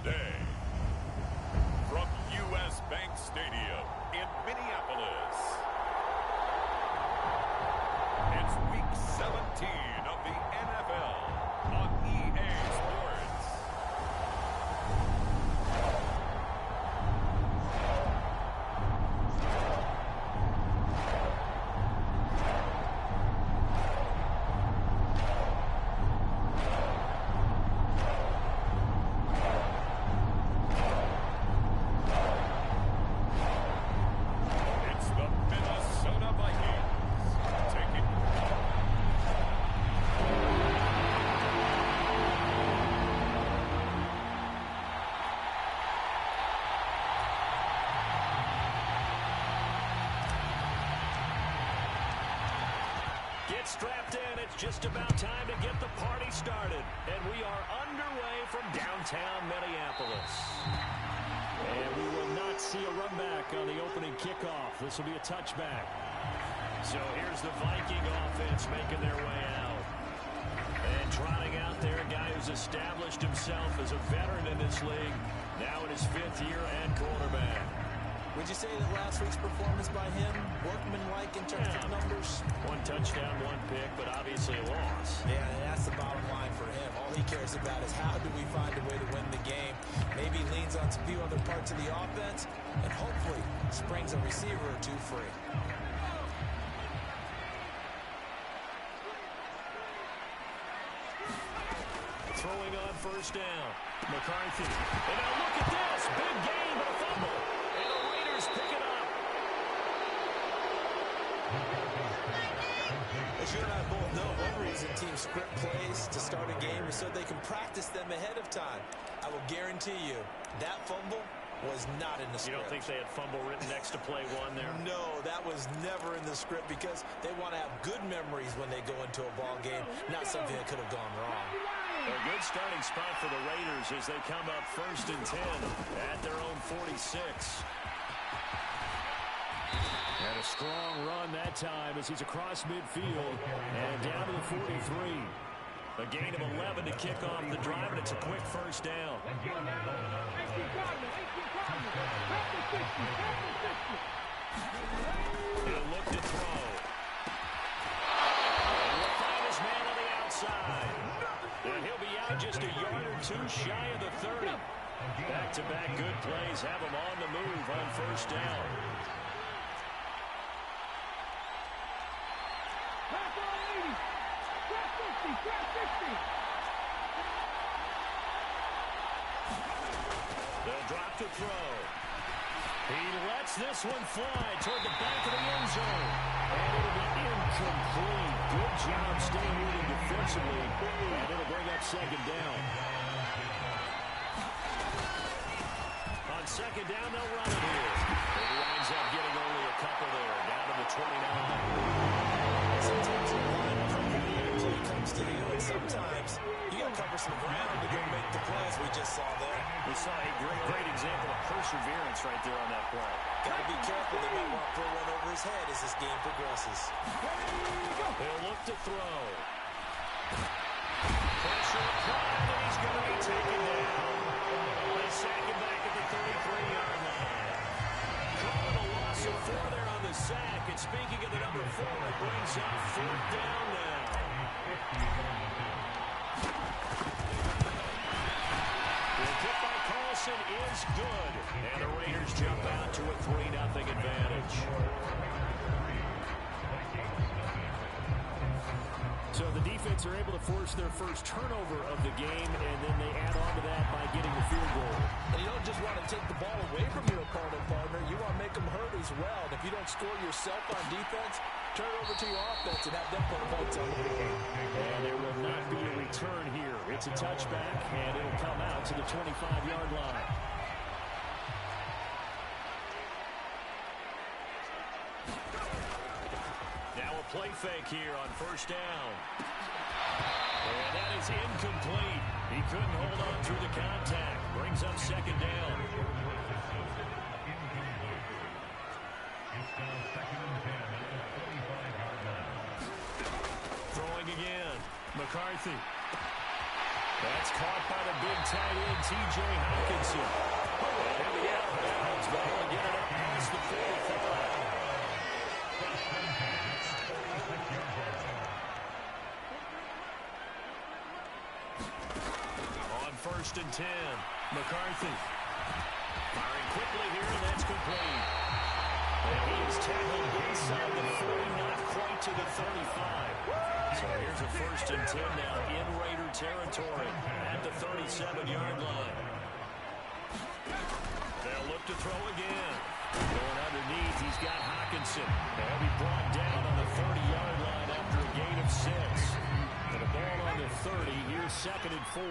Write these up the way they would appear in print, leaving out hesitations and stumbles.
today. From U.S. Bank Stadium in Minneapolis, it's Week 17 of the NFL on EA Sports. It's the Minnesota Vikings taking Get strapped in. It's just about time to get the party started. And we are underway from downtown Minneapolis. And we will not see a run back on the opening kickoff. This will be a touchback. So here's the Viking offense making their way out. And trotting out there, a guy who's established himself as a veteran in this league, now in his 5th year at quarterback. Would you say that last week's performance by him, workmanlike in terms of numbers? 1 touchdown, 1 pick, but obviously a loss. Yeah, and that's the bottom line for him. All he cares about is how do we find a way to win the game. Maybe leans on some few other parts of the offense, and hopefully springs a receiver or two free. Throwing on first down. McCarthy. And now look at this. Big gain, but a fumble. And the Raiders pick it up. As you and I both know, one reason teams script plays to start a game is so they can practice them ahead of time. I will guarantee you that fumble was not in the script. You don't think they had fumble written next to play 1 there? No, that was never in the script because they want to have good memories when they go into a ball game, not something that could have gone wrong. A good starting spot for the Raiders as they come up 1st and 10 at their own 46. And a strong run that time as he's across midfield and down to the 43. A gain of 11 to kick off the drive, and it's a quick first down. He'll look to throw. And will find his man on the outside. And he'll be out just a yard or 2 shy of the 30. Back-to-back good plays have him on the move on first down. They'll drop to throw. He lets this one fly toward the back of the end zone. And it'll be incomplete. Good job staying with him defensively. And it'll bring up 2nd down. On 2nd down, they'll run it here. And he winds up getting only a couple there, down to the 29. Sometimes the line play comes to you, and sometimes you got to cover some ground to go make the plays we just saw there. We saw a great example of perseverance right there on that play. Got to be careful. They might want to throw one over his head as this game progresses. They'll look to throw. Pressure applied, and he's going to be taken down. They sack him back at the 33-yard line. Calling a loss of 4 there on the sack. And speaking of the number 4, it brings up 4th down now. The kick by Carlson is good. And the Raiders jump out to a 3-0 advantage. So the defense are able to force their first turnover of the game, and then they add on to that by getting the field goal. And you don't just want to take the ball away from your opponent, partner. You want to make them hurt as well. And if you don't score yourself on defense, turn it over to your offense and have them put points on the board. And there will not be a return here. It's a touchback, and it'll come out to the 25-yard line. Now a play fake here on first down. And that is incomplete. He couldn't hold on through the contact. Brings up 2nd down. Throwing again. McCarthy. That's caught by the big tight end, T.J. Hawkinson. And he'll be out of bounds, but he'll get it up past the 45. On 1st and 10, McCarthy. Firing quickly here, and that's complete. And he is tackled inside the 40, not quite to the 35. So here's a 1st and 10 now in Raider territory at the 37-yard line. They'll look to throw again. Going underneath, he's got Hawkinson. They'll be brought down on the 30-yard line after a gain of 6. And a ball on the 30. Here's 2nd and 4.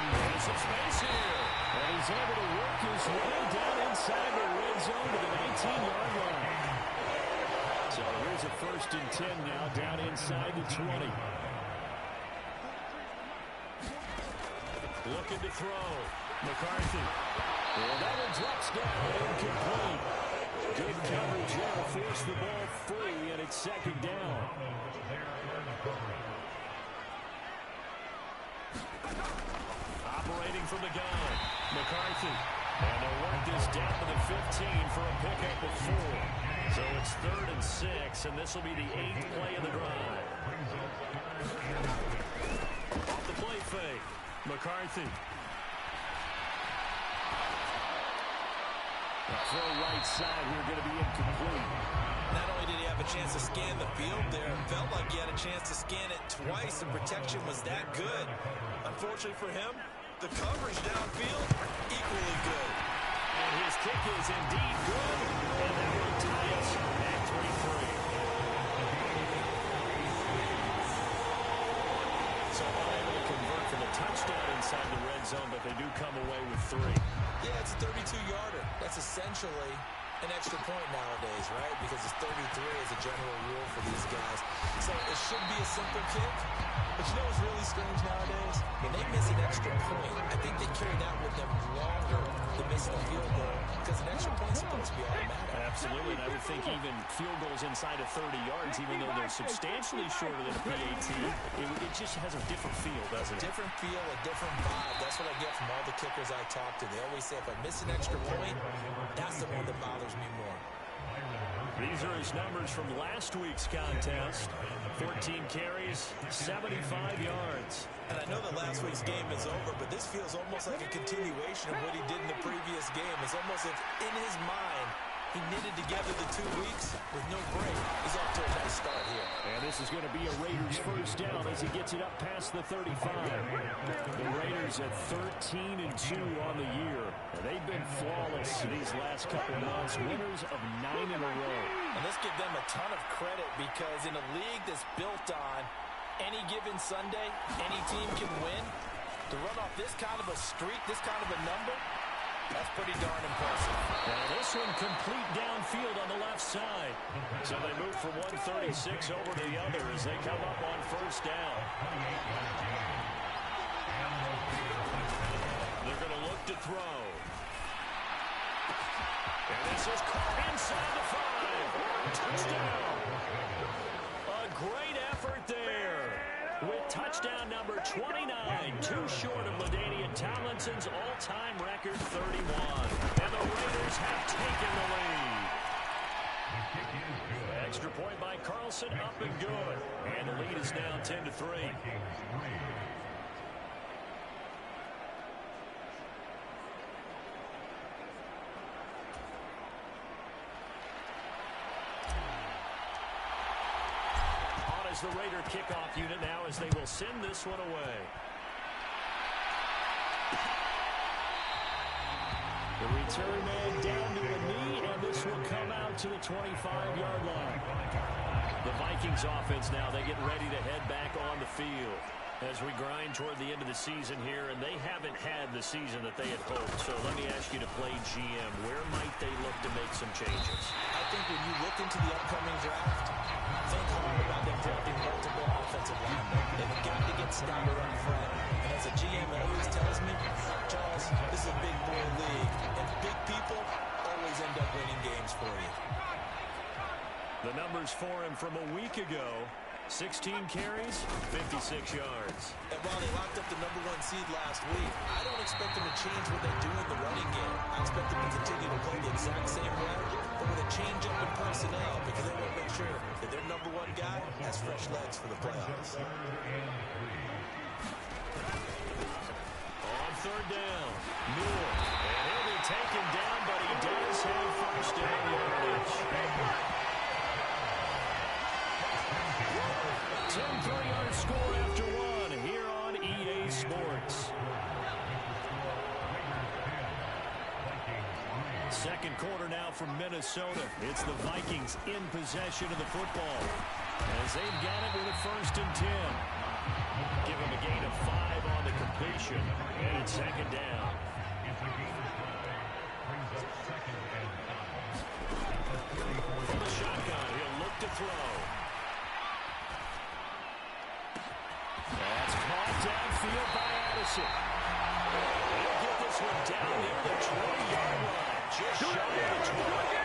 There's some space here. And he's able to work his way down inside the red zone to the 19-yard line. So here's a 1st and 10 now down inside the 20. Looking to throw. McCarthy. And that one drops down. Incomplete. Good coverage there. Force the ball free, and it's 2nd down. Operating from the gun. McCarthy. And they'll work this down to the 15 for a pickup of 4. So it's 3rd and 6, and this will be the 8th play of the drive. Off the play fake. McCarthy. Throw right side here, going to be incomplete. Not only did he have a chance to scan the field there, it felt like he had a chance to scan it twice. The protection was that good. Unfortunately for him, the coverage downfield, equally good. And his kick is indeed good, and that will tie us at 3-3. So unable to convert for the touchdown inside the red zone, but they do come away with 3. Yeah, it's a 32-yarder. That's essentially an extra point nowadays, right? Because it's 33 as a general rule for these guys. So it should be a simple kick. But you know what's really strange nowadays? When they miss an extra point, I think they carry that with them longer than missing a field goal because an extra point's supposed to be automatic. Absolutely, and I would think even field goals inside of 30 yards, even though they're substantially shorter than a PAT, it just has a different feel, doesn't it? Different feel, a different vibe. That's what I get from all the kickers I talk to. They always say if I miss an extra point, that's the one that bothers me more. These are his numbers from last week's contest. 14 carries, 75 yards. And I know that last week's game is over, but this feels almost like a continuation of what he did in the previous game. It's almost as if in his mind, he knitted together the 2 weeks with no break. He's off to a nice start here. And this is going to be a Raiders 1st down as he gets it up past the 35. The Raiders at 13-2 on the year. And they've been flawless these last couple months, winners of 9 in a row. And let's give them a ton of credit because in a league that's built on any given Sunday, any team can win. To run off this kind of a streak, this kind of a number, that's pretty darn impressive. And this one complete downfield on the left side. So they move from 136 over to the other as they come up on 1st down. They're going to look to throw. And this is caught inside the 5. Touchdown. A great effort there. With touchdown number 29, too short of LaDainian Tomlinson's all-time record 31. And the Raiders have taken the lead. Extra point by Carlson, up and good. And the lead is now 10-3. The Raider kickoff unit now as they will send this one away. The return man down to a knee, and this will come out to the 25-yard line. The Vikings offense now, they get ready to head back on the field as we grind toward the end of the season here, and they haven't had the season that they had hoped. So let me ask you to play GM. Where might they look to make some changes? I think when you look into the upcoming draft, think hard about them drafting multiple offensive linemen. They've got to get stouter up front. And as a GM, it always tells me, Charles, this is a big boy league, and big people always end up winning games for you. The numbers for him from a week ago: 16 carries, 56 yards. And while they locked up the #1 seed last week, I don't expect them to change what they do in the running game. I expect them to continue to play the exact same way, but with a change up in personnel, because they want to make sure that their #1 guy has fresh legs for the playoffs. On third down, Moore. And he'll be taken down, but he does have first down yardage. 10 3-yard score after one here on EA Sports. Second quarter now from Minnesota. It's the Vikings in possession of the football, as they've got it with a 1st and 10. Give him a gain of 5 on the completion, and it's second down. From the shotgun, he'll look to throw. That's caught downfield by Addison. He'll get this one down near the 20-yard line, just shy of the 20.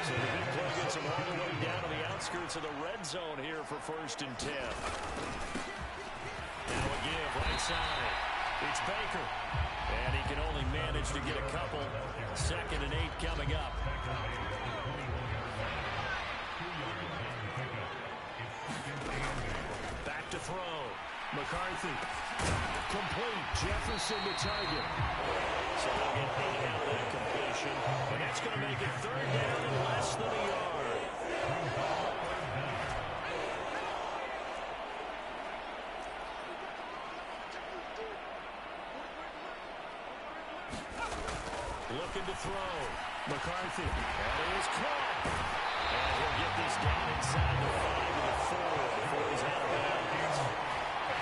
So the big play gets him all the way down to the outskirts of the red zone here for 1st and 10. Now a give right side. It's Baker. And he can only manage to get a couple. 2nd and 8 coming up. Back to throw. McCarthy. Complete. Jefferson the target. So they'll get 8 out of that completion. And that's going to make it 3rd down and less than a yard. Looking to throw. McCarthy. That is caught. And he'll get this down inside the 5 to the 4 before he's out of bounds.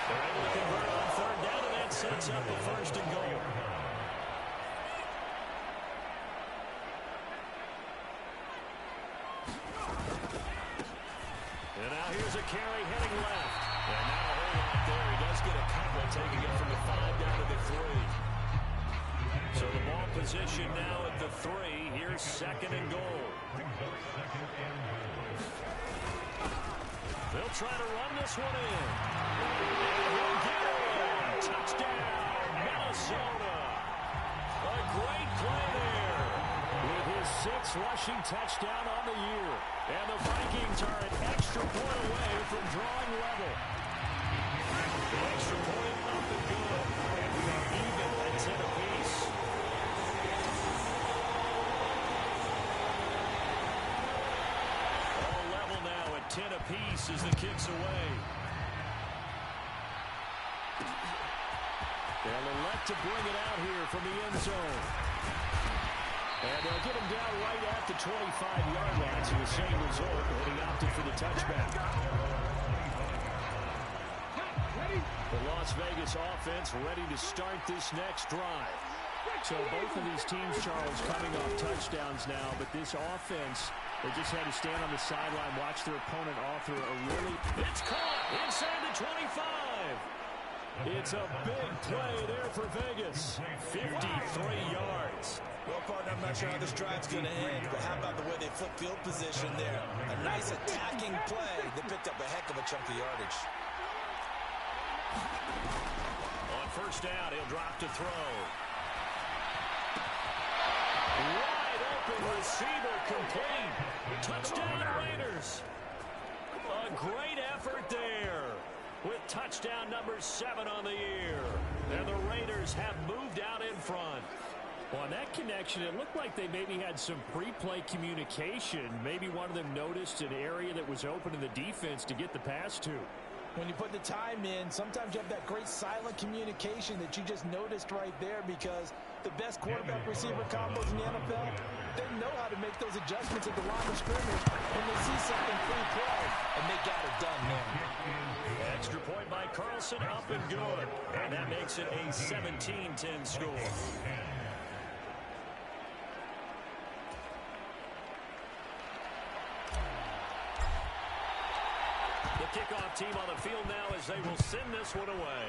They're able to convert on 3rd down, and that sets up a 1st and goal. And now here's a carry heading left. And not a whole lot there. He does get a couple, taking it from the 5 down to the 3. So the ball position now at the 3. Here's 2nd and goal. They'll try to run this one in. And he'll get it. Touchdown, Minnesota. A great play there with his 6th rushing touchdown on the year. And the Vikings are an extra point away from drawing level. The extra point up and good. And we are even at 10 apiece. All level now at 10 apiece as the kick's away. They'll elect to bring it out here from the end zone. And they'll get him down right at the 25-yard line, so the same result, but he opted for the touchback. The Las Vegas offense ready to start this next drive. So both of these teams, Charles, coming off touchdowns now, but this offense, they just had to stand on the sideline, watch their opponent author a really... It's caught inside the 25. It's a big play there for Vegas. 53 yards. Well, partner, I'm not sure how this drive's going to end, but how about the way they flip field position there? A nice attacking play. They picked up a heck of a chunk of yardage. On 1st down, he'll drop to throw. Wide open receiver complete. Touchdown Raiders. A great effort there with touchdown number 7 on the year. And the Raiders have moved out in front. Well, on that connection, it looked like they maybe had some pre-play communication. Maybe one of them noticed an area that was open in the defense to get the pass to. When you put the time in, sometimes you have that great silent communication that you just noticed right there, because the best quarterback-receiver combos in the NFL, they know how to make those adjustments at the line of scrimmage when they see something pre-play, and they got it done, man. Extra point by Carlson, up and good. And that makes it a 17-10 score. The kickoff team on the field now as they will send this one away.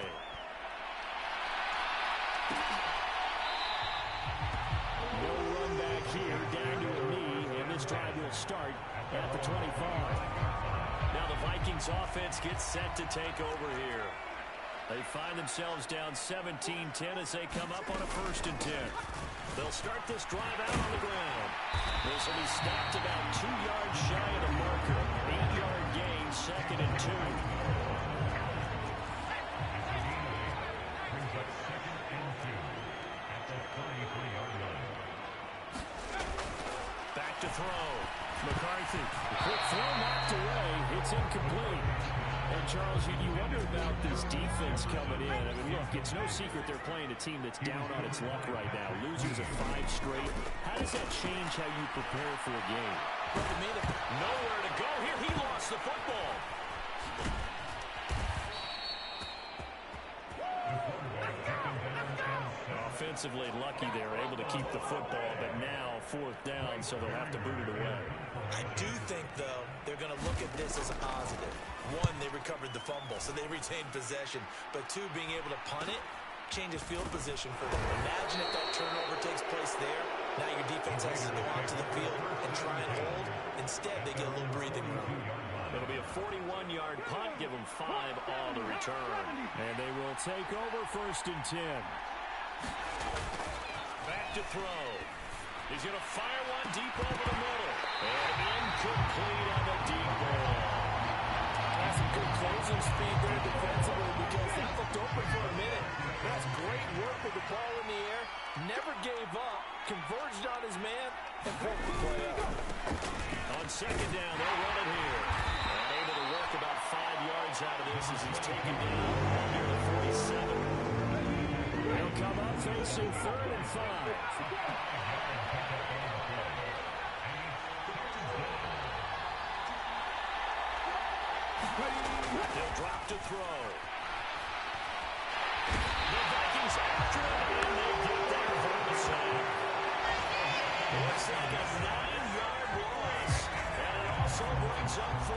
No run back here, down to a knee, and this drive will start at the 25. Now the Vikings offense gets set to take over here. They find themselves down 17-10 as they come up on a 1st and 10. They'll start this drive out on the ground. This will be stopped about 2 yards shy of the marker. 8-yard gain, 2nd and 2. Back to throw. McCarthy. Quick throw knocked away. It's incomplete. And Charles, you wonder about this defense coming in. I mean, look, it's no secret they're playing a team that's down on its luck right now. Losers of 5 straight. How does that change how you prepare for a game? Nowhere to go here. He lost the football. Offensively lucky they're able to keep the football, but now 4th down, so they'll have to boot it away. I do think, though, they're going to look at this as a positive. 1, they recovered the fumble, so they retained possession. But 2, being able to punt it changes field position for them. Imagine if that turnover takes place there. Now your defense has to go onto the field and try and hold. Instead, they get a little breathing room. It'll be a 41-yard punt, give them 5 all to return. And they will take over 1st and 10. Back to throw. He's going to fire one deep over the middle. And incomplete on the deep ball. That's some good closing speed there defensively because that looked open for a minute. That's great work with the ball in the air. Never gave up. Converged on his man and pulled the play up. On 2nd down, they'll run it here. And able to work about 5 yards out of this as he's taken down near the 47. They'll come up facing 3rd and 5. They'll drop to throw. The Vikings after it, and they get there for the sack. Looks like a 9-yard loss, and it also brings up 4.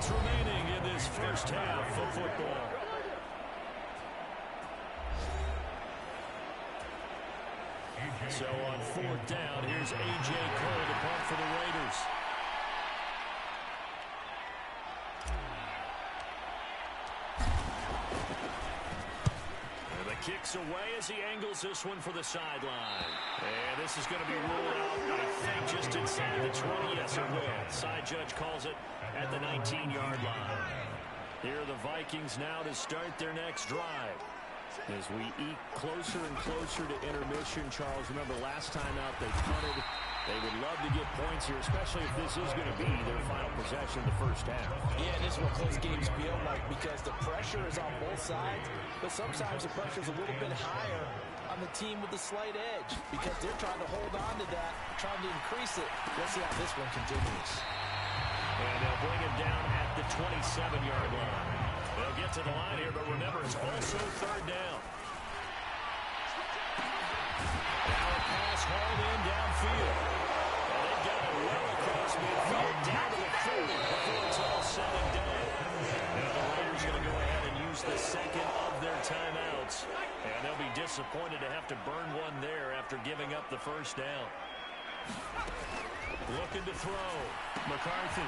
Remaining in this 1st half of football. So on 4th down, here's A.J. Cole to punt for the Raiders. And the kick's away as he angles this one for the sideline. And this is going to be ruled out, I think, just inside the 20. Yes, it will. Side judge calls it at the 19-yard line. Here are the Vikings now to start their next drive. As we eke closer and closer to intermission, Charles, remember last time out they punted. They would love to get points here, especially if this is going to be their final possession of the 1st half. Yeah, this is what close games feel like because the pressure is on both sides, but sometimes the pressure is a little bit higher on the team with the slight edge because they're trying to hold on to that, trying to increase it. Let's see how this one continues. And they'll bring him down at the 27-yard line. They'll get to the line here, but remember, it's also 3rd down. Now a pass hauled in downfield. And they've got it well across midfield, down to the 40 before it's all said and done. Now the Raiders are going to go ahead and use the 2nd of their timeouts. And they'll be disappointed to have to burn one there after giving up the 1st down. Looking to throw. McCarthy.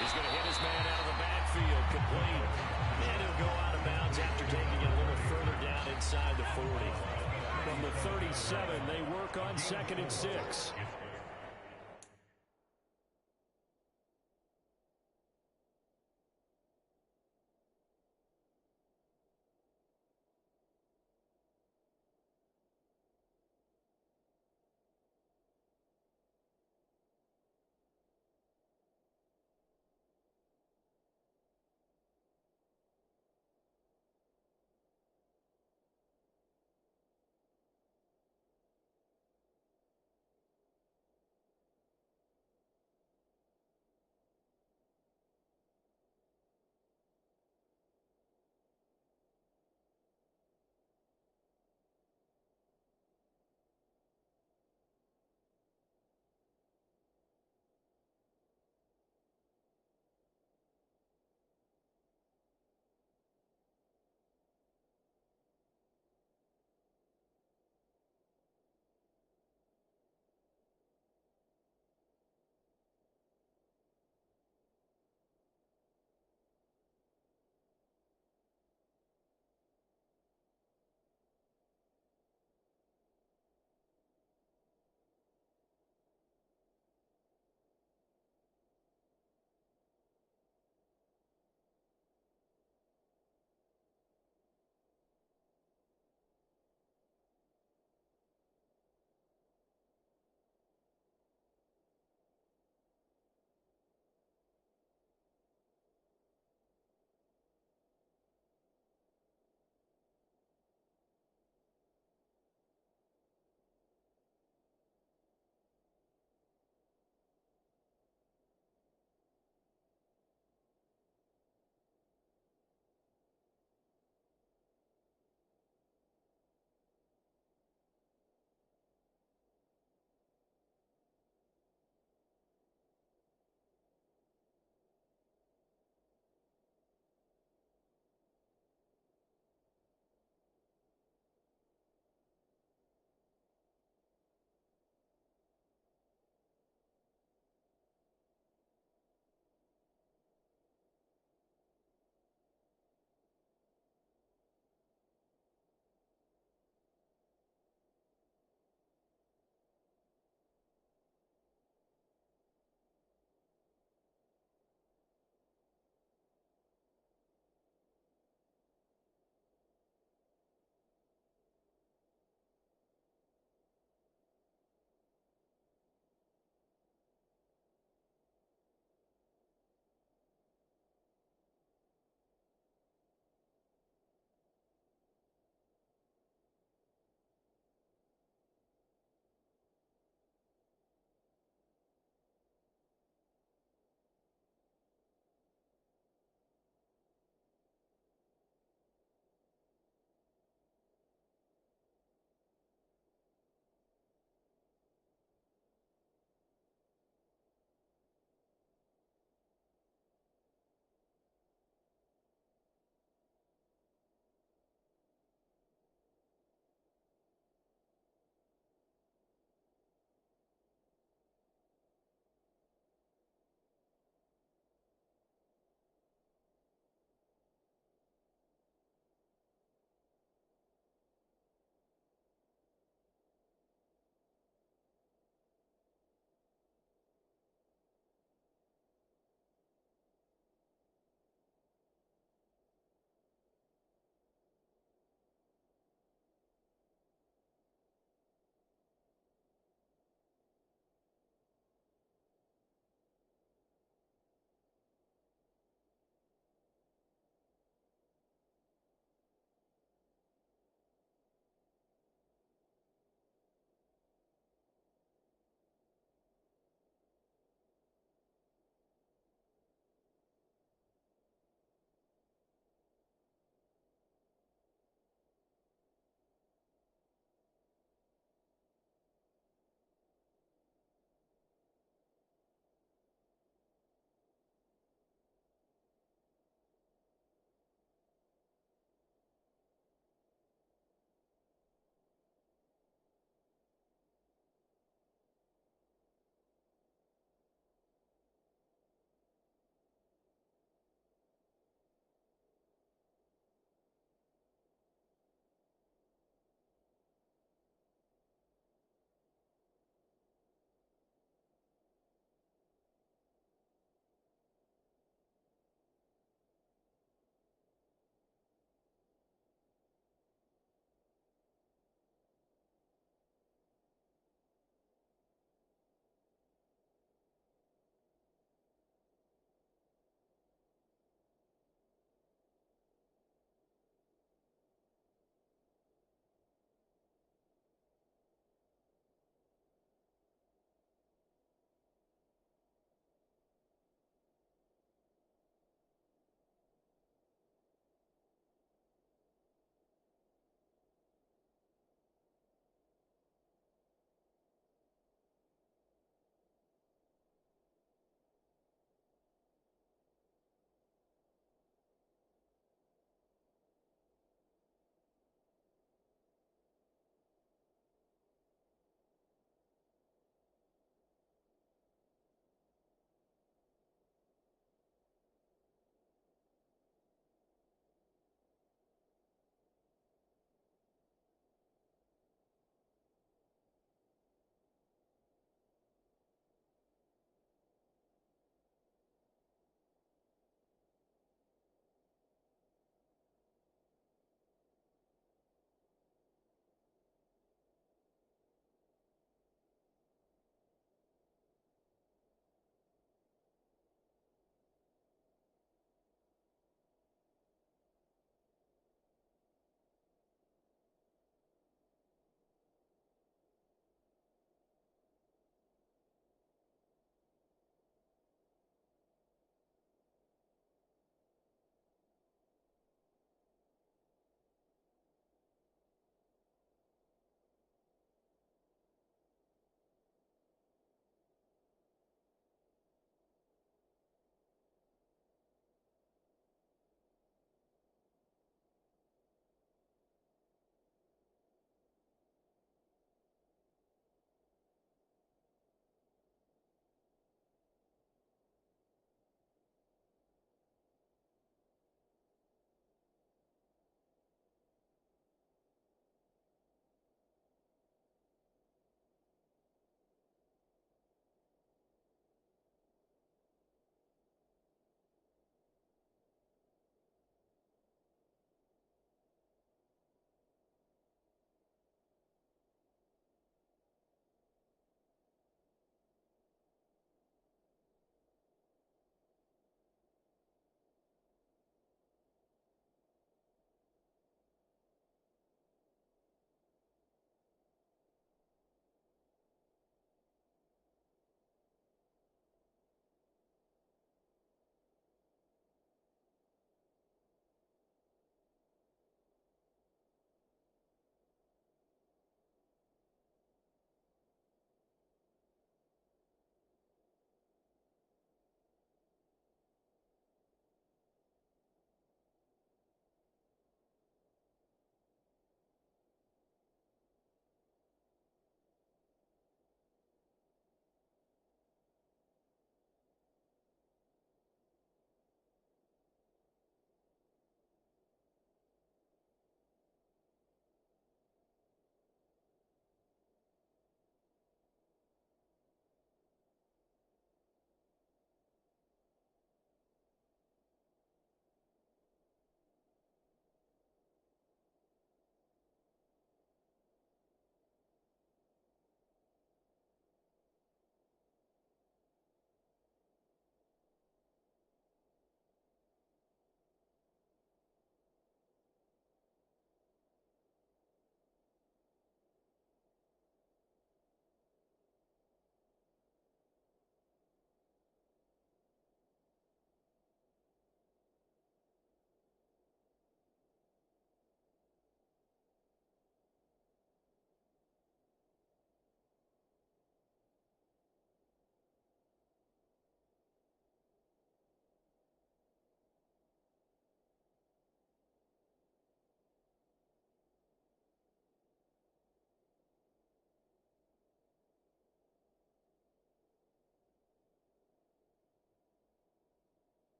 He's going to hit his man out of the backfield. Complete. And he'll go out of bounds after taking it a little further down inside the 40. From the 37, they work on 2nd and 6.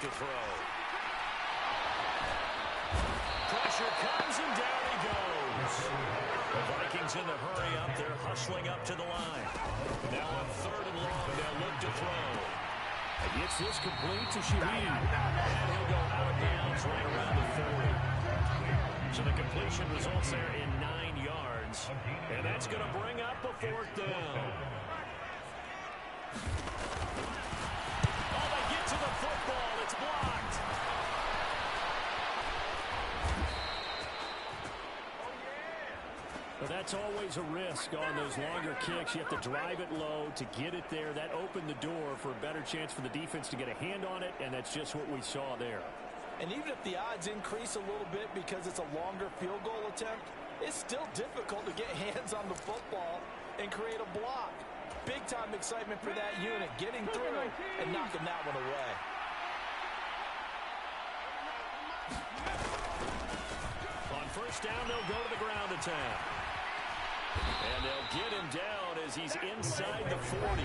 to throw. Pressure comes, and down he goes. The Vikings in the hurry up. They're hustling up to the line. Now on 3rd and long, they'll look to throw. And gets this complete to Shaheed. And he'll go out of bounds right around the 40. So the completion results there in 9 yards. And that's going to bring up a 4th down. Oh, they get to the football. It's blocked. But that's always a risk on those longer kicks. You have to drive it low to get it there. That opened the door for a better chance for the defense to get a hand on it, and that's just what we saw there. And even if the odds increase a little bit because it's a longer field goal attempt, it's still difficult to get hands on the football and create a block. Big-time excitement for that unit, getting through and knocking that one away. On 1st down, they'll go to the ground attack. And they'll get him down as he's inside the 40.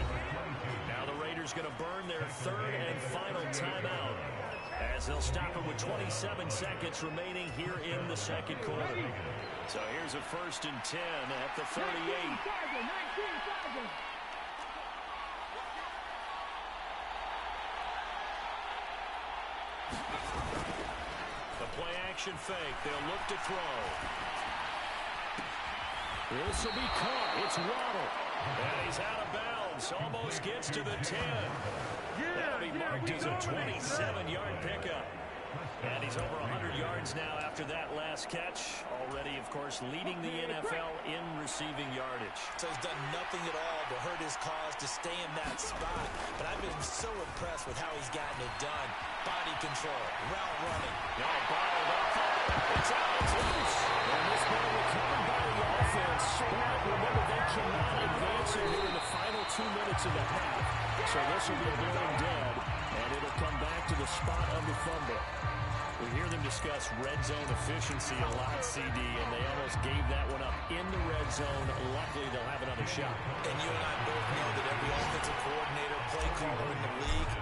Now the Raiders going to burn their 3rd and final timeout as they'll stop it with 27 seconds remaining here in the 2nd quarter. So here's a 1st and 10 at the 38. The play action fake. They'll look to throw. This will be caught. It's Waddle. And he's out of bounds. Almost gets to the 10. That'll be marked as a 27-yard pickup. And he's over 100 yards now after that last catch. Already, of course, leading the NFL in receiving yardage. So he's done nothing at all to hurt his cause to stay in that spot. But I've been so impressed with how he's gotten it done. Body control, route running. Now bottled up. It's out. It's loose. And this ball recovered by the offense. But remember, they cannot advance it here in the final 2 minutes of the half. So this will be blown dead, and it'll come back to the spot of the fumble. We hear them discuss red zone efficiency a lot, CD, and they almost gave that one up in the red zone. Luckily, they'll have another shot. And you and I both know that every offensive coordinator, play caller in the league,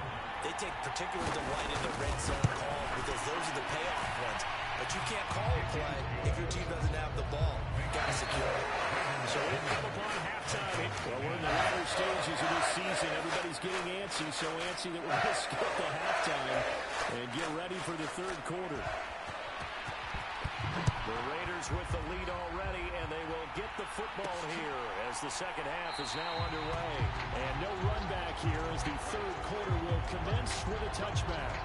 they take particular delight in the red zone call because those are the payoff ones. But you can't call a play if your team doesn't have the ball. Got to secure it. So we come upon halftime. Well, we're in the latter stages of this season. Everybody's getting antsy, so antsy that we're going to skip the halftime and get ready for the 3rd quarter. The Raiders with the lead already, and they will get the football here as the 2nd half is now underway. And no run back here as the 3rd quarter will commence with a touchback.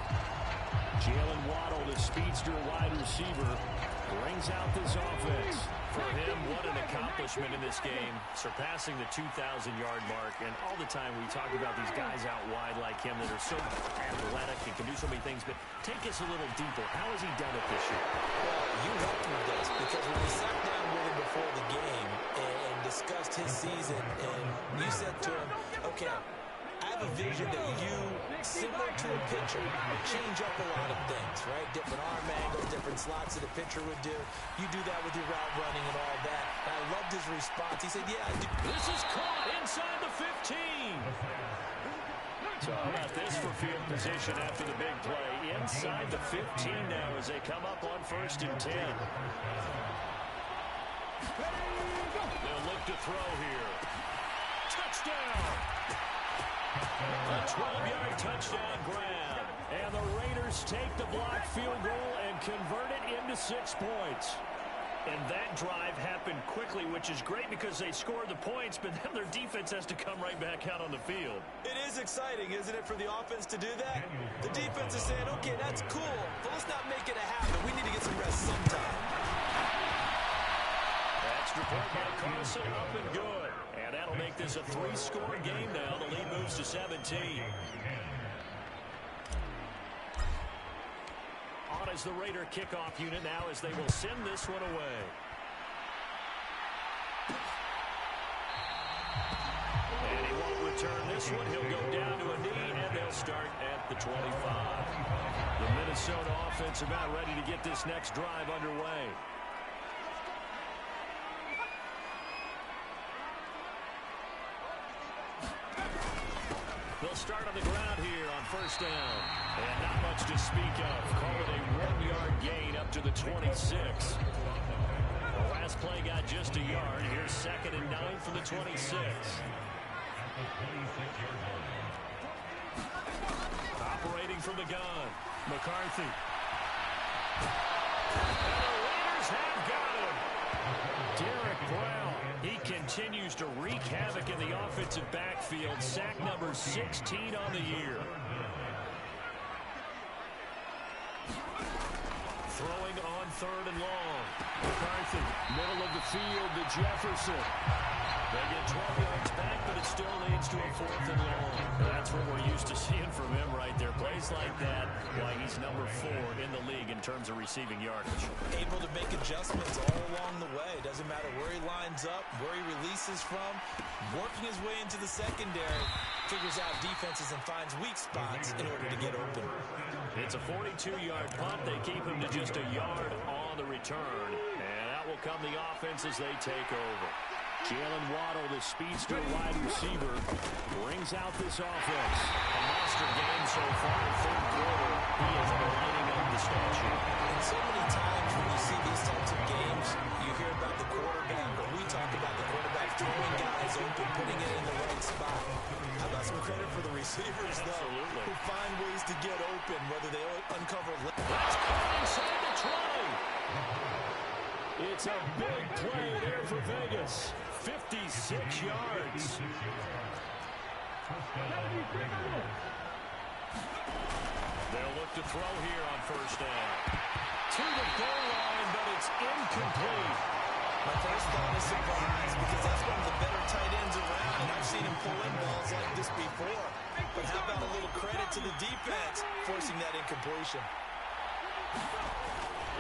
Jalen Waddle, the speedster wide receiver, brings out this offense. For him, what an accomplishment in this game, surpassing the 2,000-yard mark. And all the time we talk about these guys out wide like him that are so athletic and can do so many things. But take us a little deeper. How has he done it this year? Well, you helped with this because when we sat down with him before the game and discussed his season, and you said to him, okay, I have a vision that you, similar to a pitcher, change up a lot of things, right? Different arm angles, different slots that a pitcher would do. You do that with your route running and all that. And I loved his response. He said, yeah, I do. This is caught inside the 15. So how about this for field position after the big play? Inside the 15 now as they come up on 1st and 10. They'll look to throw here. Touchdown! A 12-yard touchdown grab. And the Raiders take the blocked field goal and convert it into 6 points. And that drive happened quickly, which is great because they scored the points, but then their defense has to come right back out on the field. It is exciting, isn't it, for the offense to do that? The defense is saying, okay, that's cool, but let's not make it a habit. We need to get some rest sometime. Extra point by Carson, up and good. And that'll make this a 3-score game now. The lead moves to 17. On as the Raider kickoff unit now as they will send this one away. And he won't return this one. He'll go down to a knee, and they'll start at the 25. The Minnesota offense about ready to get this next drive underway. They'll start on the ground here on first down. And not much to speak of. Call it a 1-yard gain up to the 26. The last play got just a yard. Here's 2nd and 9 from the 26. Operating from the gun, McCarthy. And the Raiders have got him. Derek Brown, he continues to wreak havoc in the offensive backfield. Sack number 16 on the year. Throwing on 3rd and long. McCarthy, middle of the field to Jefferson. They get 12 yards back, but it still leads to a 4th and long. That's what we're used to seeing from him right there. Plays like that, why he's number 4 in the league in terms of receiving yardage. Able to make adjustments all along the way. Doesn't matter where he lines up, where he releases from. Working his way into the secondary, figures out defenses and finds weak spots in order to get open. It's a 42-yard punt. They keep him to just a yard on the return. And that will come the offense as they take over. Jalen Waddle, the speedster wide receiver, brings out this offense. A monster game so far in 3rd quarter. He is lighting up the stat sheet. And so many times when you see these types of games, you hear about the quarterback, or we talk about the quarterback throwing guys open, putting it in the right spot. How about some credit for the receivers, though, Absolutely. who find ways to get open, whether they uncover... That's caught inside the 20. It's a big play there for Vegas. 56 yards. They'll look to throw here on first down. To the goal line, but it's incomplete. My first thought is surprise, because that's one of the better tight ends around, and I've seen him pull in balls like this before. But how about a little credit to the defense forcing that incompletion?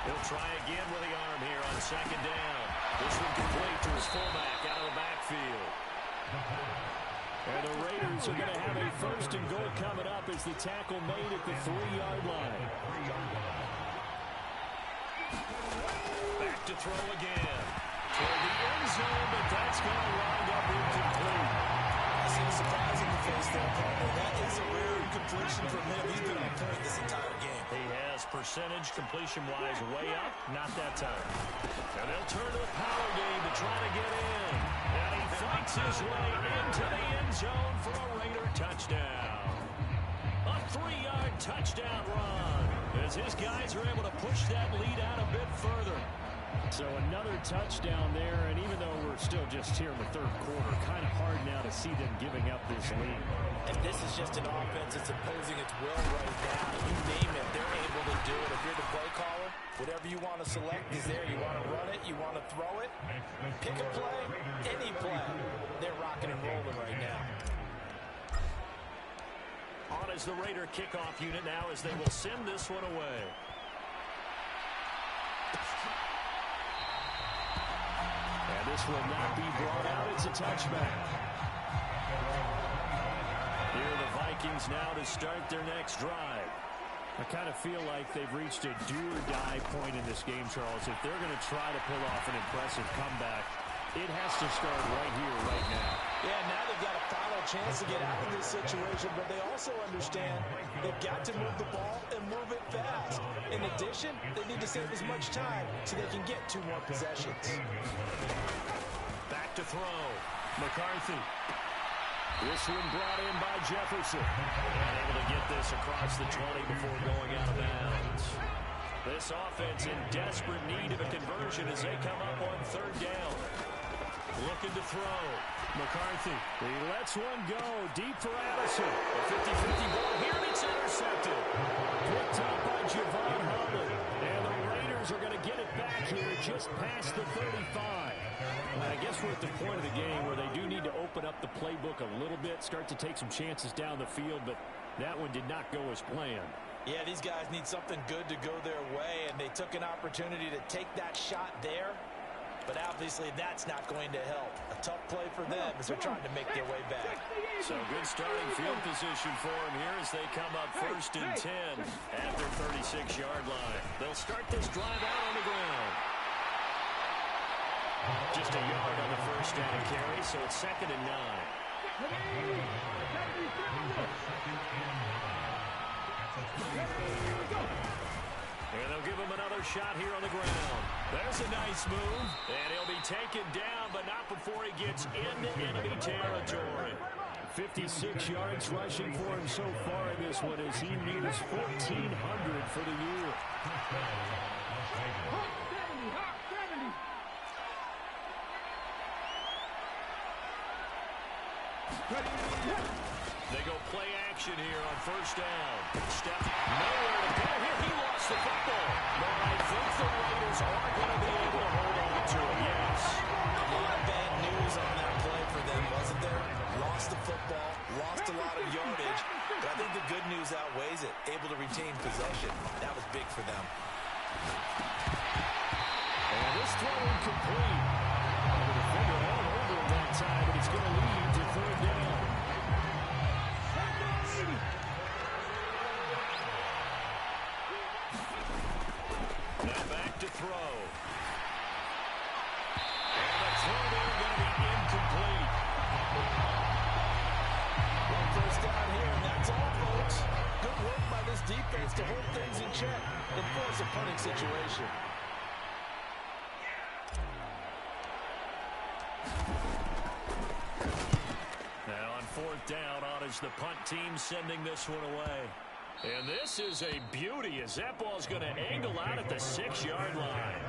He'll try again with the arm here on 2nd down. This one complete to his fullback out of the backfield. And the Raiders are going to have a 1st and goal coming up as the tackle made at the 3-yard line. Back to throw again. Toward the end zone, but that's going to wind up incomplete. I see a surprise in the face there, partner. That is a rare incompletion from him. He's been on point this entire game. He has percentage completion-wise way up, not that time. And they'll turn to the power game to try to get in. And he fights his way into the end zone for a Raider touchdown. A 3-yard touchdown run as his guys are able to push that lead out a bit further. So another touchdown there, and even though we're still just here in the 3rd quarter, kind of hard now to see them giving up this lead. And this is just an offense that's imposing its will right now. You name it, they're able to do it. If you're the play caller, whatever you want to select is there. You want to run it, you want to throw it, pick a play, any play. They're rocking and rolling right now. On is the Raider kickoff unit now as they will send this one away. And this will not be brought out. It's a touchback. Here are the Vikings now to start their next drive. I kind of feel like they've reached a do-or-die point in this game, Charles. If they're going to try to pull off an impressive comeback, it has to start right here, right now. Yeah, now they've got a final chance to get out of this situation, but they also understand they've got to move the ball and move it fast. In addition, they need to save as much time so they can get 2 more possessions. Back to throw. McCarthy. This one brought in by Jefferson. And able to get this across the 20 before going out of bounds. This offense in desperate need of a conversion as they come up on 3rd down. Looking to throw. McCarthy. He lets one go. Deep for Addison. A 50-50 ball here, and it's intercepted. Picked up by Javon Holland. And the Raiders are going to get it back here just past the 35. And I guess we're at the point of the game where they do need to open up the playbook a little bit, start to take some chances down the field, but that one did not go as planned. Yeah, these guys need something good to go their way, and they took an opportunity to take that shot there. But obviously that's not going to help. A tough play for them as they're trying to make their way back. So good starting field position for them here as they come up 1st and 10 at their 36-yard line. They'll start this drive out on the ground. Just a yard on the 1st down carry, so it's 2nd and 9. another shot here on the ground. There's a nice move, and he'll be taken down, but not before he gets into enemy territory. 56 yards rushing for him so far in this one as he nears 1,400 for the year. They go play action here on first down. Step nowhere to go here. He lost the football. But I think the Raiders are going to be able to hold on to it. Yes. A lot of bad news on that play for them, wasn't there? Lost the football, lost a lot of yardage. But I think the good news outweighs it. Able to retain possession. That was big for them. And this throw incomplete. The defender all over him that time, but it's going to lead to third down. Now back to throw. And the throw there going to be incomplete. One first down here, and that's all, folks. Good work by this defense to hold things in check and force a punting situation. Now on fourth down, on is the punt team sending this one away. And this is a beauty as that ball's going to angle out at the 6-yard line.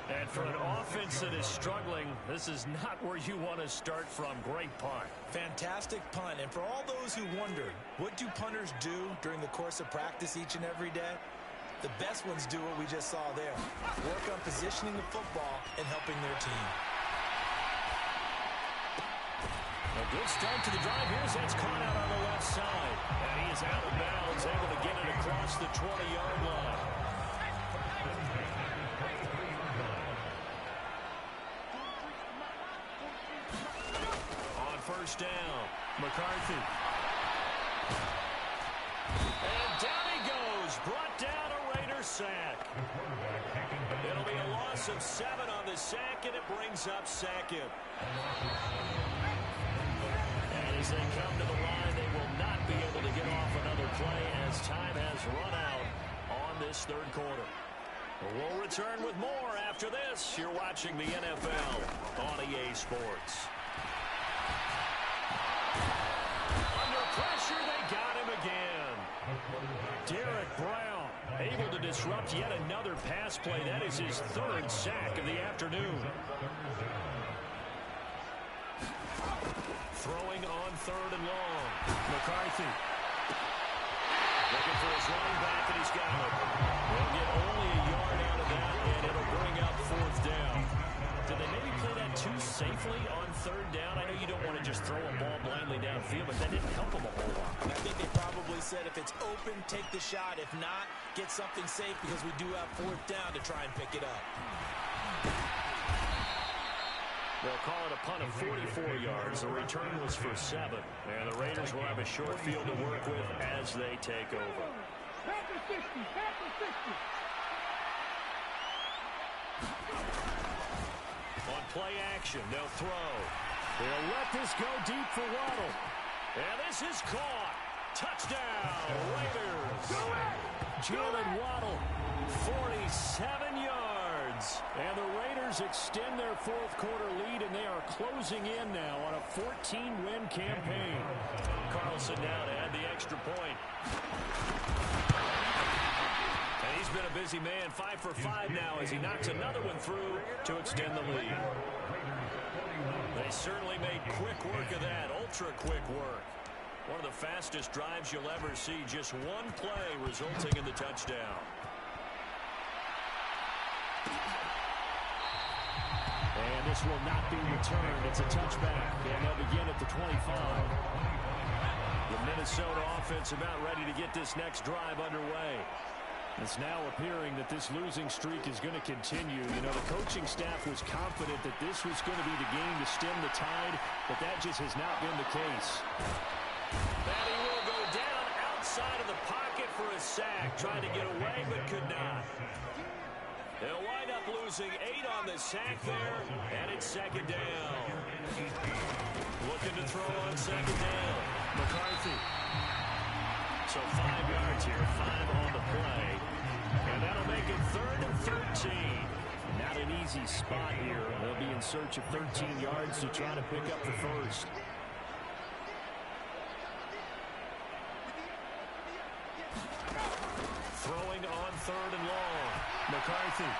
And for an offense that is struggling, this is not where you want to start from. Great punt. Fantastic punt. And for all those who wonder, what do punters do during the course of practice each and every day? The best ones do what we just saw there. Work on positioning the football and helping their team. A good start to the drive here as that's caught out on the left side. And he is out of bounds, able to get it across the 20-yard line. On first down, McCarthy. And down he goes, brought down a Raider sack. It'll be a loss of 7 on the sack, and it brings up second. As they come to the line, they will not be able to get off another play as time has run out on this third quarter. We'll return with more after this. You're watching the NFL on EA Sports. Under pressure, they got him again. Derek Brown able to disrupt yet another pass play. That is his third sack of the afternoon. Throwing on third and long. McCarthy. Looking for his running back, and he's got him. They'll get only a yard out of that, and it'll bring up fourth down. Did they maybe play that too safely on third down? I know you don't want to just throw a ball blindly downfield, but that didn't help them a whole lot. And I think they probably said if it's open, take the shot. If not, get something safe because we do have fourth down to try and pick it up. They'll call it a punt of 44 yards. The return was for 7. And the Raiders will have a short field to work with as they take over. On play action, they'll throw. They'll let this go deep for Waddle. And this is caught. Touchdown, Raiders. Jalen Waddle, 47 yards. And the Raiders extend their fourth quarter lead, and they are closing in now on a 14-win campaign. Carlson now to add the extra point. And he's been a busy man, 5 for 5 now as he knocks another one through to extend the lead. They certainly made quick work of that, ultra-quick work. One of the fastest drives you'll ever see, just one play resulting in the touchdown. And this will not be returned. It's a touchback, and they'll begin at the 25. The Minnesota offense about ready to get this next drive underway. It's now appearing that this losing streak is going to continue. You know, the coaching staff was confident that this was going to be the game to stem the tide, but that just has not been the case. And he will go down outside of the pocket for a sack, trying to get away but could not. They'll wind up losing 8 on the sack there, and it's second down. Looking to throw on second down. McCarthy. So 5 yards here, 5 on the play. And That'll make it 3rd and 13. Not an easy spot here. They'll be in search of 13 yards to try to pick up the first. Throwing on 3rd and long. McCarthy.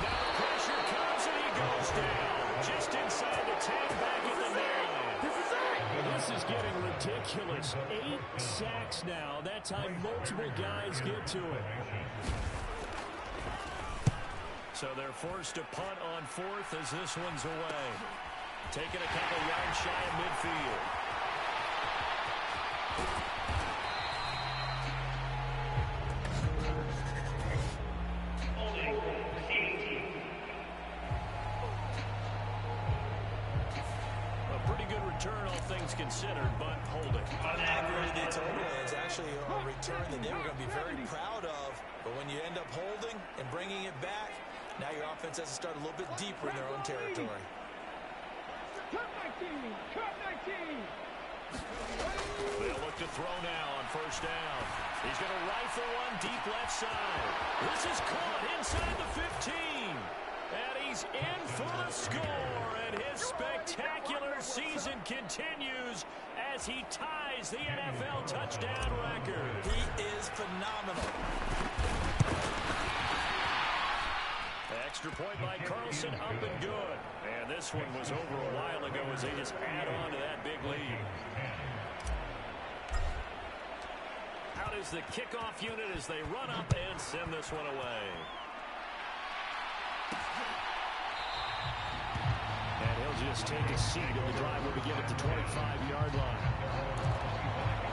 Now the pressure comes and he goes down. Just inside the 10, back at the 9. This is getting ridiculous. 8 sacks now. That time multiple guys get to it. So they're forced to punt on 4th as this one's away. Taking a couple yards shy of midfield. A pretty good return, all things considered, but holding. I agree with you totally. It's actually a return that they were going to be very proud of. But when you end up holding and bringing it back, now your offense has to start a little bit deeper in their own territory. They'll look to throw now on 1st down. He's going to rifle one deep left side. This is caught inside the 15. And he's in for the score. And his spectacular season continues as he ties the NFL touchdown record. He is phenomenal. Extra point by Carlson, up and good. And this one was over a while ago as they just add on to that big lead. Out is the kickoff unit as they run up and send this one away. And he'll just take a seat in the drive when we get it to 25-yard line.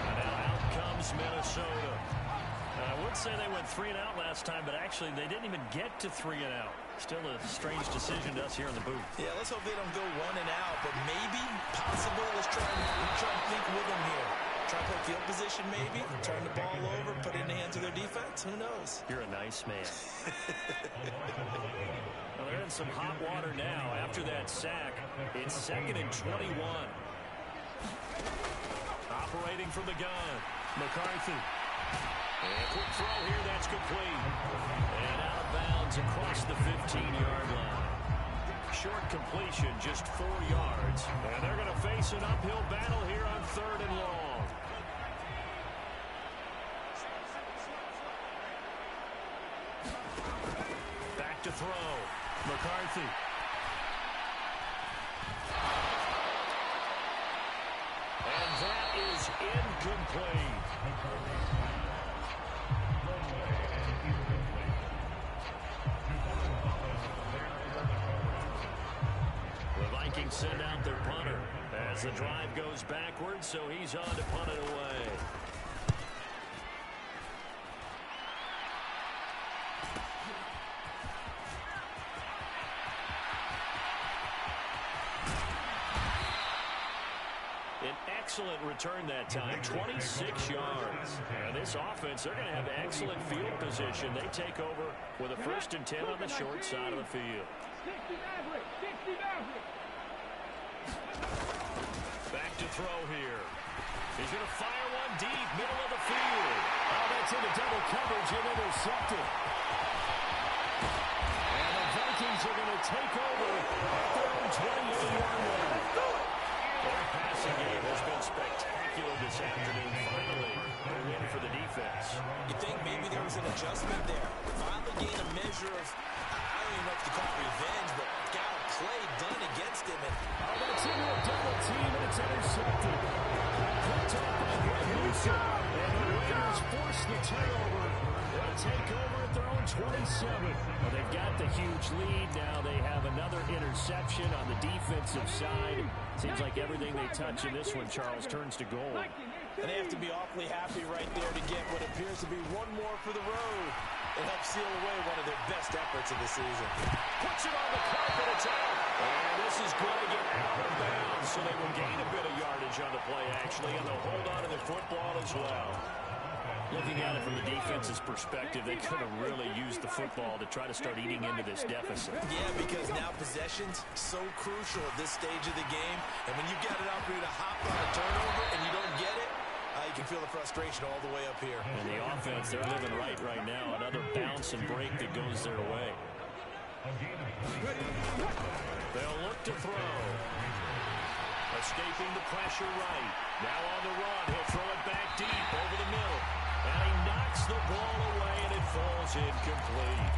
And now out comes Minnesota. I would say they went 3 and out last time, but actually they didn't even get to 3 and out. Still a strange decision to us here in the booth. Yeah, let's hope they don't go 1 and out, but maybe, possible. Let's try and think with them here. Try to play field position maybe, turn the ball over, put it in the hands of their defense. Who knows? You're a nice man. Well, they're in some hot water now after that sack. It's 2nd and 21. Operating from the gun, McCarthy. And quick throw here, that's complete. And out of bounds across the 15-yard line. Short completion, just 4 yards. And they're going to face an uphill battle here on 3rd and long. Back to throw. McCarthy. And that is incomplete. The Vikings send out their punter as the drive goes backwards, so he's on to punt it away. An excellent return that time, 26 yards. And this offense, they're going to have excellent field position. They take over with a 1st and 10 on the short side of the field. Back to throw here. He's going to fire one deep, middle of the field. Oh, that's into double coverage and intercepted. And the Vikings are going to take over at their own 28-yard line. Their passing game has been spectacular this afternoon. Finally, a win for the defense. You think maybe there was an adjustment there? Finally gained a measure of, I don't even know if you call it revenge, but got a play done against him. And that's into a double team, and it's intercepted. Picked up by Greg Newsom. And the Raiders force the turnover. They'll take over at their own 27. Well, they've got the huge lead now. They have another interception on the defensive side. Seems like everything they touch in this one, Charles, turns to gold. And they have to be awfully happy right there to get what appears to be one more for the road. It helps seal away one of their best efforts of the season. Puts it on the carpet, it's out. And this is going to get out of bounds, so they will gain a bit of yardage on the play, actually, and they'll hold on to the football as well. Looking at it from the defense's perspective, they could have really used the football to try to start eating into this deficit. Yeah, because now possession's so crucial at this stage of the game. And when you get it out for you to hop on a turnover and you don't get it, you can feel the frustration all the way up here. And the offense, they're living right now. Another bounce and break that goes their way. They'll look to throw. Escaping the pressure right. Now on the run. He'll throw it back deep over the middle. And he knocks the ball away, and it falls incomplete.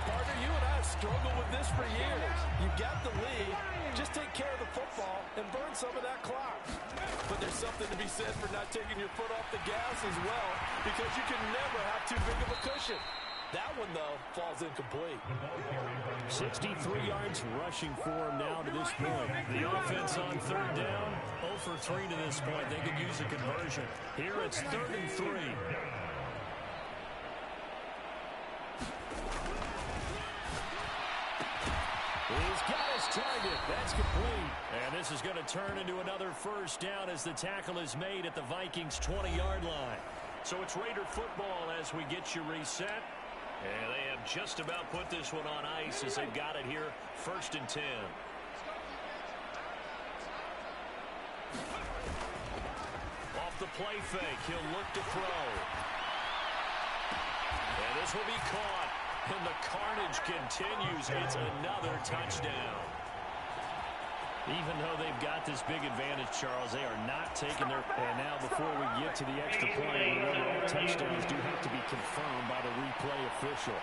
Partner, you and I have struggled with this for years. You've got the lead. Just take care of the football and burn some of that clock. But there's something to be said for not taking your foot off the gas as well, because you can never have too big of a cushion. That one, though, falls incomplete. 63 yards rushing for him now to this point. The offense on third down, 0 for 3 to this point. They could use a conversion. Here it's 3rd and 3. He's got his target. That's complete. And this is going to turn into another first down as the tackle is made at the Vikings' 20-yard line. So it's Raider football as we get you reset. And they have just about put this one on ice as they've got it here, 1st and 10. Off the play fake, he'll look to throw. And this will be caught. And the carnage continues. It's another touchdown. Even though they've got this big advantage, Charles, they are not taking their... And now before we get to the extra point, remember all touchdowns do have to be confirmed by the replay official.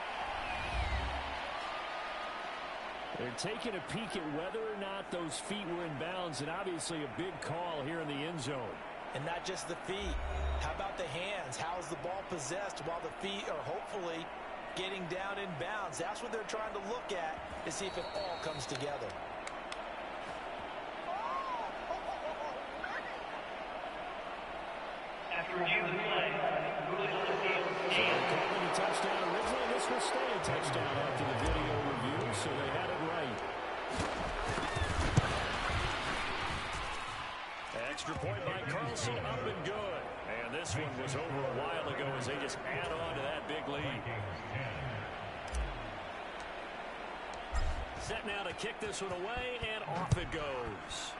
They're taking a peek at whether or not those feet were in bounds, and obviously a big call here in the end zone. And not just the feet. How about the hands? How is the ball possessed while the feet are hopefully getting down in bounds? That's what they're trying to look at to see if it all comes together. So they're calling a touchdown originally. This will stay a touchdown after the video review, so they had it right. Extra point by Carlson, up and good. And this one was over a while ago as they just add on to that big lead. Set now to kick this one away, and off it goes.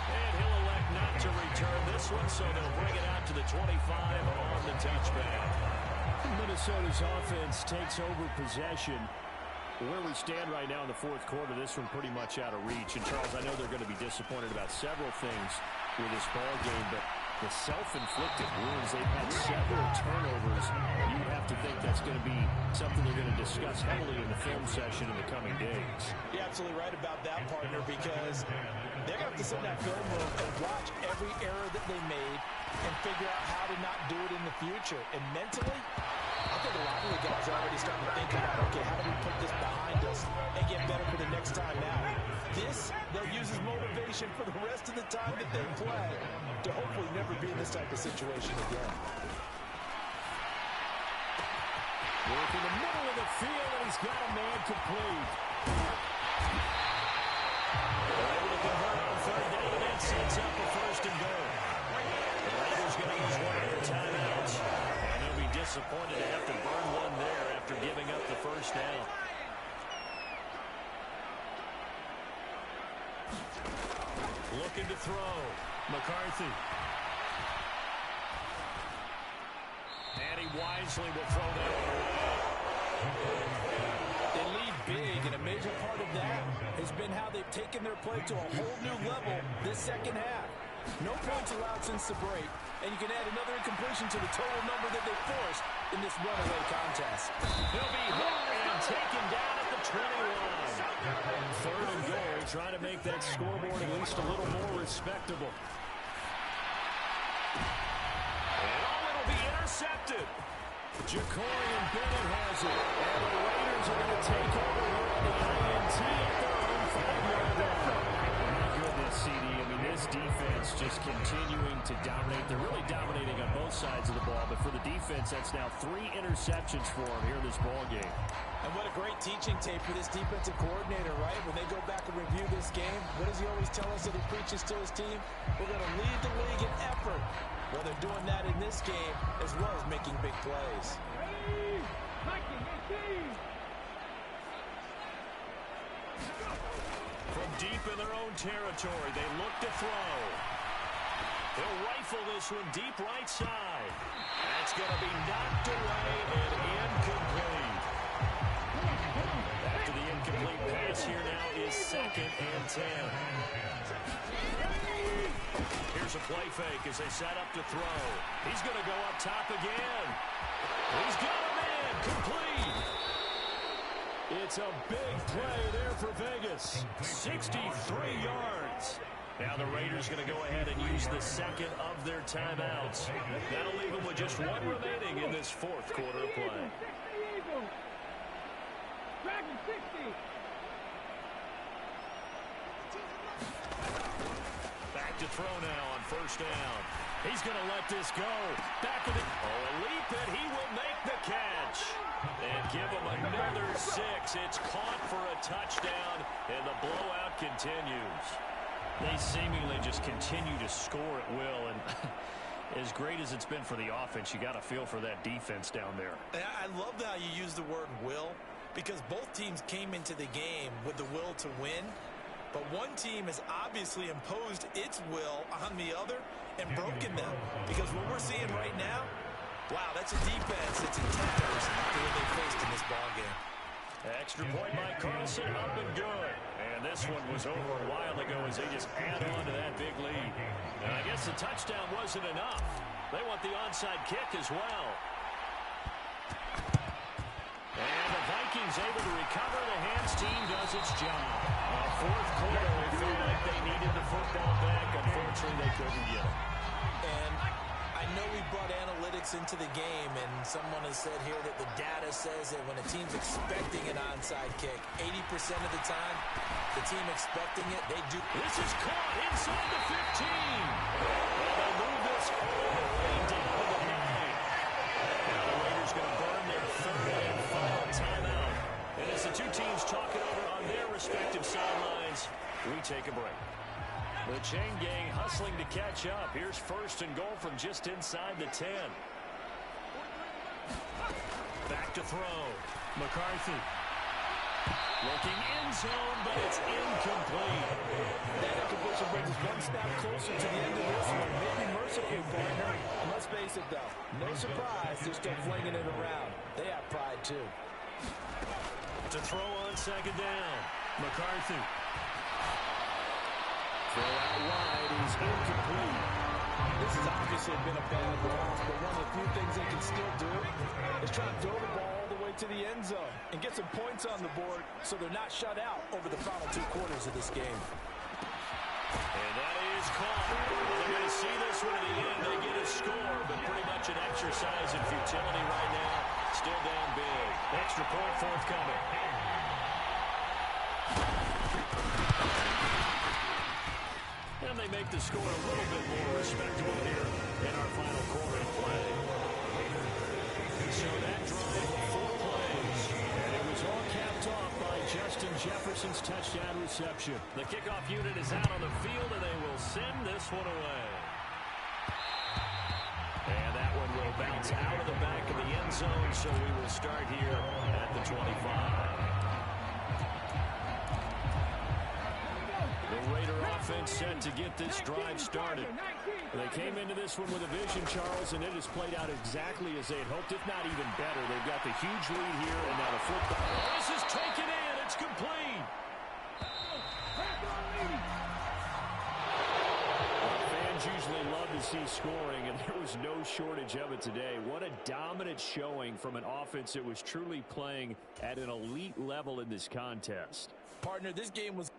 And he'll elect not to return this one, so they'll bring it out to the 25 on the touchback. Minnesota's offense takes over possession. Where we stand right now in the 4th quarter, this one pretty much out of reach. And, Charles, I know they're going to be disappointed about several things with this ball game, but the self-inflicted wounds, they've had several turnovers. You have to think that's going to be something they're going to discuss heavily in the film session in the coming days. You're absolutely right about that, partner, because they're going to have to sit in that film room and watch every error that they made and figure out how to not do it in the future. And mentally, I think a lot of the guys are already starting to think about, okay, how do we put this behind us and get better for the next time out? This, they'll use as motivation for the rest of the time that they play to hopefully never be in this type of situation again. Work in the middle of the field, and he's got a man complete. They're able to convert on 3rd down, and that sets up a 1st and goal. The Raiders going to use one of their timeouts, and they'll be disappointed to have to burn one there after giving up the 1st down. Looking to throw. McCarthy. And he wisely will throw that one away. They lead big, and a major part of that has been how they've taken their play to a whole new level this second half. No points allowed since the break, and you can add another incompletion to the total number that they forced in this runaway contest. He'll be hit and taken down at the 20-line. 3rd and goal, trying to make that scoreboard at least a little more respectable. And it'll be intercepted. Ja'Cory Bennett has it, and the Raiders are going to take over here on the INT at their own 5-yard line. My goodness, CD, I mean, this defense just continuing to dominate. They're really dominating on both sides of the ball, but for the defense, that's now 3 interceptions for them here in this ball game. And what a great teaching tape for this defensive coordinator, right? When they go back and review this game, what does he always tell us that he preaches to his team? We're going to lead the league in effort. Well, they're doing that in this game as well as making big plays. From From deep in their own territory, they look to throw. He'll rifle this one deep right side. That's going to be knocked away and incomplete. After the incomplete pass here now is 2nd and 10. Here's a play fake as they set up to throw. He's going to go up top again. He's got him in. Complete. It's a big play there for Vegas. 63 yards. Now the Raiders going to go ahead and use the 2nd of their timeouts. That'll leave them with just 1 remaining in this 4th quarter of play. Back to throw now on 1st down. He's going to let this go. Back to the... Oh, a leap, and he will make the catch. And give him another 6. It's caught for a touchdown, and the blowout continues. They seemingly just continue to score at will, and as great as it's been for the offense, you got to feel for that defense down there. I love how you use the word will, because both teams came into the game with the will to win, but one team has obviously imposed its will on the other and broken them, because what we're seeing right now, wow, that's a defense that's in tatters to what they faced in this ballgame. Extra point by Carlson, up and good. And this one was over a while ago as they just add on to that big lead. And I guess the touchdown wasn't enough. They want the onside kick as well. And the Vikings able to recover. The hands team does its job. 4th quarter, they felt like they needed the football back. Unfortunately, they couldn't get it. And I know we brought analytics into the game, and someone has said here that the data says that when a team's expecting an onside kick, 80% of the time, the team expecting it, they do. This is caught inside the 15. And they move this all the way down to the 9. Now the Raiders going to burn their 3rd and final timeout. And as the two teams talk it over on their respective sidelines, we take a break. The chain gang hustling to catch up. Here's 1st and goal from just inside the 10. Back to throw. McCarthy. Looking end zone, but it's incomplete. That incompletion brings us one step closer to the end of this one. Maybe merciful, partner. Let's face it, though. No surprise, they're still flinging it around. They have pride, too. To throw on 2nd down. McCarthy. Throw out wide is incomplete. This has obviously been a bad loss, but one of the few things they can still do is try to throw the ball all the way to the end zone and get some points on the board so they're not shut out over the final 2 quarters of this game. And that is caught. Well, they're going to see this one at the end. They get a score, but pretty much an exercise in futility right now. Still down big. Extra point forthcoming. And they make the score a little bit more respectable here in our final quarter of play. So that drive, 4 plays. And it was all capped off by Justin Jefferson's touchdown reception. The kickoff unit is out on the field, and they will send this one away. And that one will bounce out of the back of the end zone, so we will start here at the 25. The Raider offense set to get this drive started. They came into this one with a vision, Charles, and it has played out exactly as they had hoped, if not even better. They've got the huge lead here, and now the football. This is taken in. It's complete. Fans usually love to see scoring, and there was no shortage of it today. What a dominant showing from an offense that was truly playing at an elite level in this contest. Partner, this game was